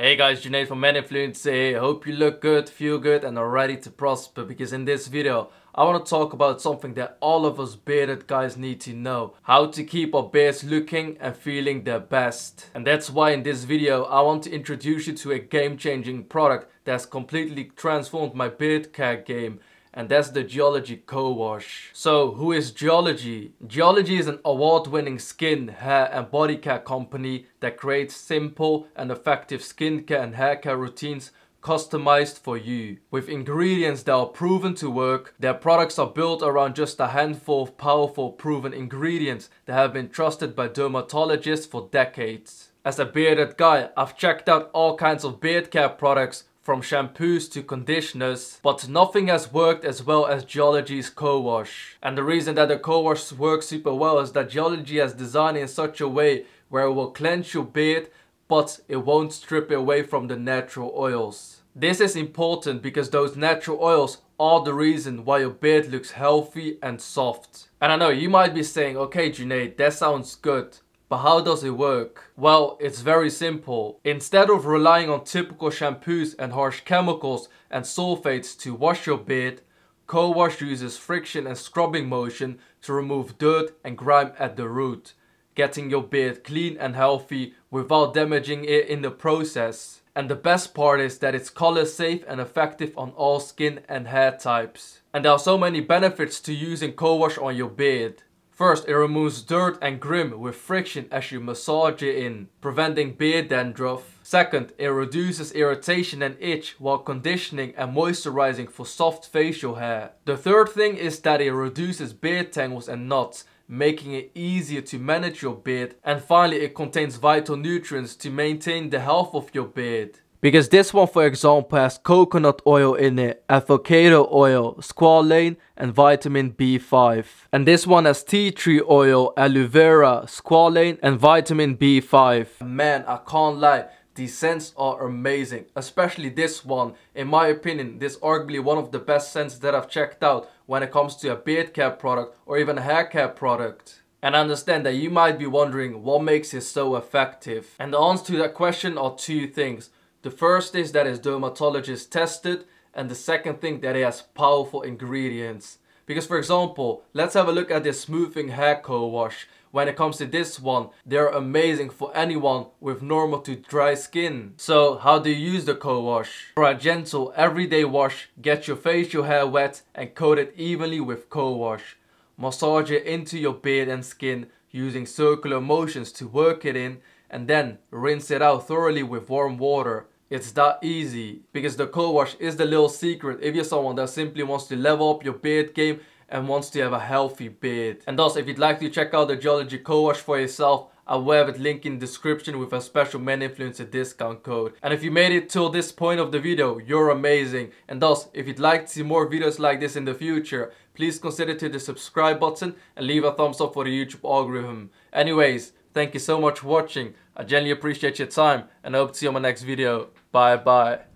Hey guys, Junaid from Man Influence here. Hope you look good, feel good and are ready to prosper, because in this video I want to talk about something that all of us bearded guys need to know. How to keep our beards looking and feeling their best. And that's why in this video I want to introduce you to a game-changing product that's completely transformed my beard care game. And that's the Geology Co-Wash. So who is Geology? Geology is an award-winning skin, hair and body care company that creates simple and effective skincare and hair care routines customized for you. With ingredients that are proven to work, their products are built around just a handful of powerful proven ingredients that have been trusted by dermatologists for decades. As a bearded guy, I've checked out all kinds of beard care products, from shampoos to conditioners, but nothing has worked as well as Geology's Co-Wash. And the reason that the Co-Wash works super well is that Geology has designed it in such a way where it will cleanse your beard, but it won't strip it away from the natural oils. This is important because those natural oils are the reason why your beard looks healthy and soft. And I know you might be saying, okay Junaid, that sounds good. But how does it work? Well, it's very simple. Instead of relying on typical shampoos and harsh chemicals and sulfates to wash your beard, Co-Wash uses friction and scrubbing motion to remove dirt and grime at the root, getting your beard clean and healthy without damaging it in the process. And the best part is that it's color safe and effective on all skin and hair types. And there are so many benefits to using Co-Wash on your beard. First, it removes dirt and grime with friction as you massage it in, preventing beard dandruff. Second, it reduces irritation and itch while conditioning and moisturizing for soft facial hair. The third thing is that it reduces beard tangles and knots, making it easier to manage your beard. And finally, it contains vital nutrients to maintain the health of your beard. Because this one, for example, has coconut oil in it, avocado oil, squalane and vitamin B5. And this one has tea tree oil, aloe vera, squalane and vitamin B5. Man, I can't lie, these scents are amazing. Especially this one. In my opinion, this is arguably one of the best scents that I've checked out when it comes to a beard care product or even a hair care product. And I understand that you might be wondering what makes it so effective. And the answer to that question are two things. The first is that it's dermatologist tested, and the second thing that it has powerful ingredients. Because for example, let's have a look at this smoothing hair Co-Wash. When it comes to this one, they're amazing for anyone with normal to dry skin. So how do you use the Co-Wash? For a gentle everyday wash, get your facial hair wet and coat it evenly with Co-Wash. Massage it into your beard and skin using circular motions to work it in, and then rinse it out thoroughly with warm water. It's that easy, because the Co-Wash is the little secret if you're someone that simply wants to level up your beard game and wants to have a healthy beard. And thus, if you'd like to check out the Geology Co-Wash for yourself, I will have it linked in the description with a special Man Influencer discount code. And if you made it till this point of the video, you're amazing. And thus, if you'd like to see more videos like this in the future, please consider to the subscribe button and leave a thumbs up for the YouTube algorithm. Anyways, thank you so much for watching. I genuinely appreciate your time and I hope to see you on my next video. Bye bye.